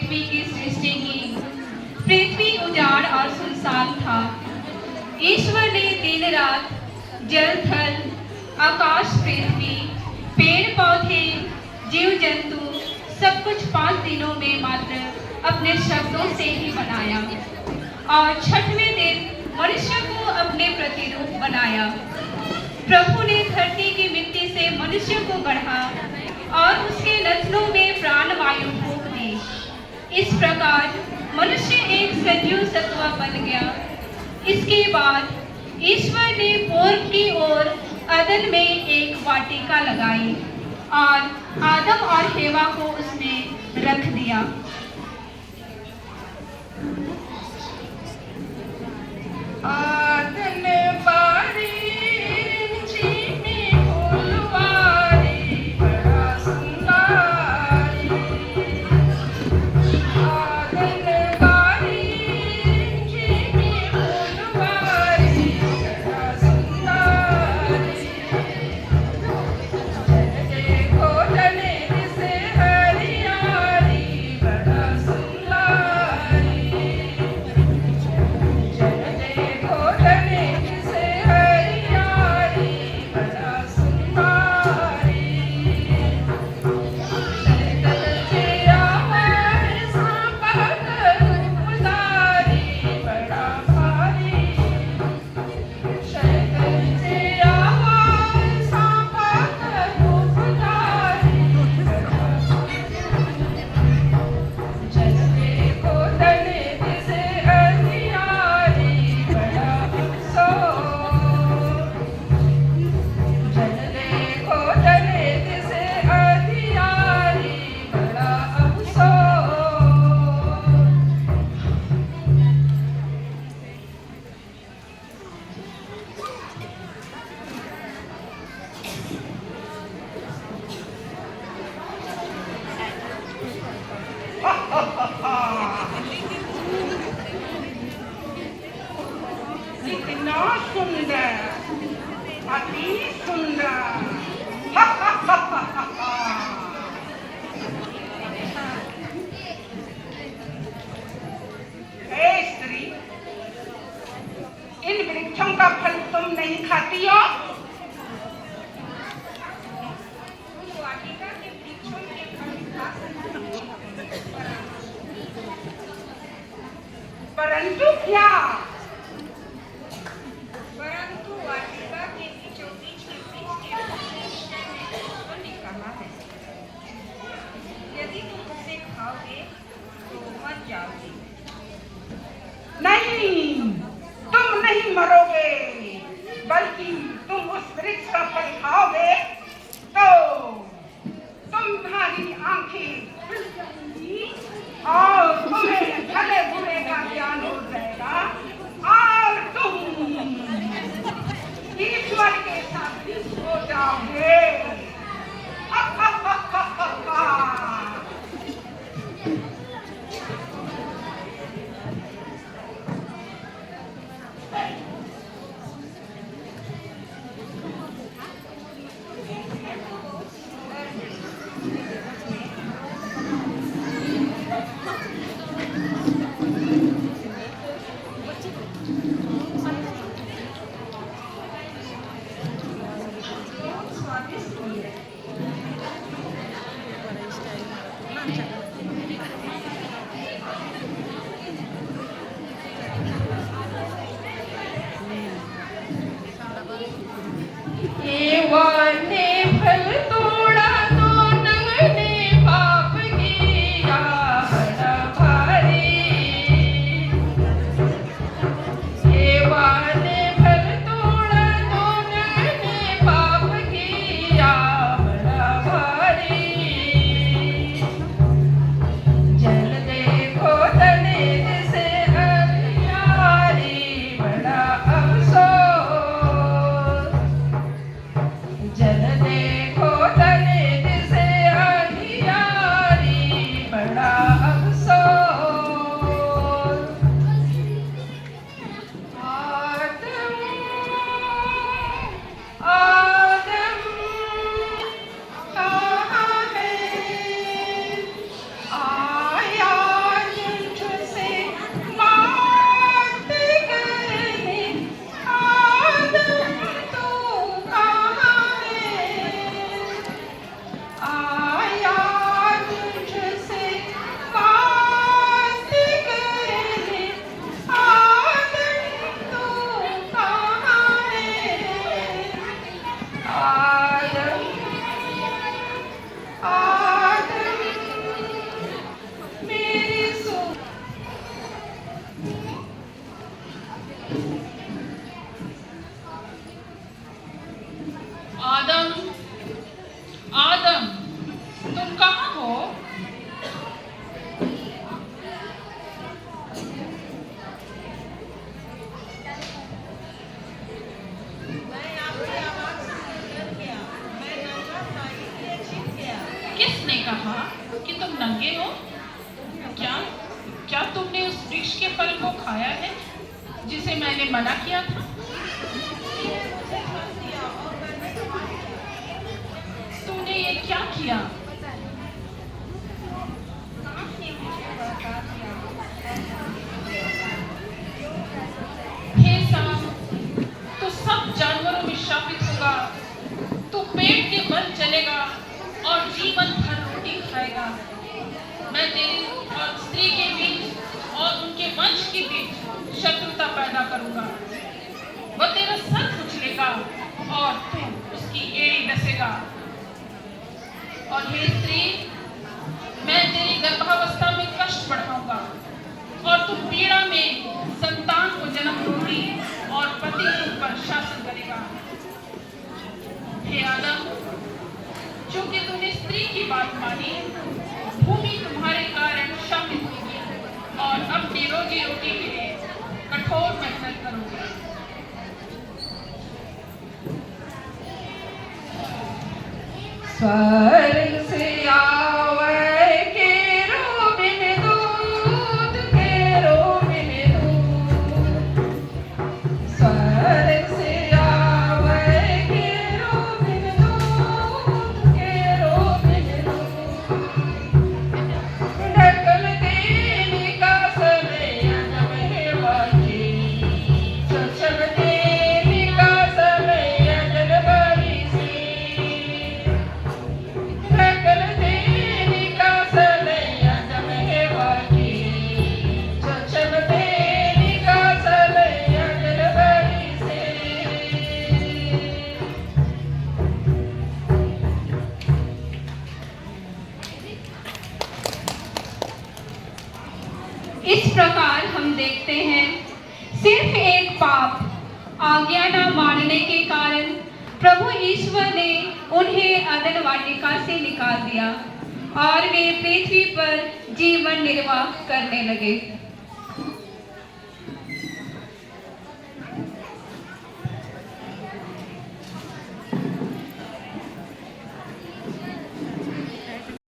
पृथ्वी की सृष्टि की। पृथ्वी उजाड़ और सुनसान था। ईश्वर ने दिन रात जल थल, आकाश, पृथ्वी, पेड़ पौधे, जीव जंतु सब कुछ 5 दिनों में मात्र अपने शब्दों से ही बनाया और छठवें दिन मनुष्य को अपने प्रतिरूप बनाया। प्रभु ने धरती की मिट्टी से मनुष्य को गढ़ा और उसके नथनों में प्राण वायु फूंक दी। इस प्रकार मनुष्य एक सजीव सत्व बन गया। इसके बाद ईश्वर ने पूर्व की ओर अदन में एक वाटिका लगाई और आदम और हेवा को उसमें रख दिया। आदन बारी चीनी फूलवारी बड़ा सुंदरी। आदन बारी चीनी फूलवारी बड़ा सुंदरी। देखो तने से हरियाली बड़ा सुंदरी। देखो तने से हरियाली बड़ा सुंदरी। शैतल से आवर सांपा रूपधारी बड़ा भारी। शैतल से आवर सांपा रूपधारी बड़ा जल देखो तने से हरियाली बड़ा अफसोस। जल देखो तने से हरियाली बड़ा अफसोस। कितना सुंदर, अति सुंदर। हे स्त्री, इन वृक्षों का फल तुम नहीं खाती हो? उस वाटिका के वृक्षों के फल खा सकती हो। परंतु क्या? परंतु वाटिका के बीचों बीच के वृक्ष के फल के विषय में ईश्वर ने कहा है, यदि तुम उसे खाओगे तो मर जाओगे। नहीं, तुम नहीं मरोगे, बल्कि तुम उस वृक्ष का फल खाओगे तो तुम्हारी आंखें खुल जाएंगी और तुम्हें भले बुरे का ज्ञान हो जाएगा और तुम ईश्वर के साथ मिल हो जाओगे। कि तुम नंगे हो? क्या क्या तुमने उस वृक्ष के फल को खाया है जिसे मैंने मना किया था? तूने ये क्या किया? हे सांप, तू सब जानवरों में शापित होगा। तू पेट के बल चलेगा और जीवन भर रोटी खाएगा। मैं तेरी और स्त्री के बीच और उनके वंश के बीच शत्रुता पैदा करूंगा। वह तेरा सर कुचलेगा और तू उसकी एड़ी डसेगा। और हे स्त्री, मैं तेरी गर्भावस्था में कष्ट बढ़ाऊंगा और तू पीड़ा में संतान को जन्म दोगी और पति के ऊपर शासन करेगा। हे आदम, चूंकि तूने स्त्री की बात मानी, भूमि तुम्हारे कारण शापित होगी और अपनी रोजी रोटी के लिए कठोर मेहनत करोगे। स्वर्ग से आवे केरूबिन दूत, केरूबिन दूत। स्वर्ग से आवे केरूबिन दूत, केरूबिन दूत। ढकल देने का समय जब है बाकी, चचब देने का समय जनवरी से। ढकल देने का समय जब है बाकी, चचब देने का समय जनवरी से। इस प्रकार हम देखते हैं, सिर्फ एक पाप आज्ञा न मानने के कारण प्रभु ईश्वर ने उन्हें अदन वाटिका से निकाल दिया और वे पृथ्वी पर जीवन निर्वाह करने लगे।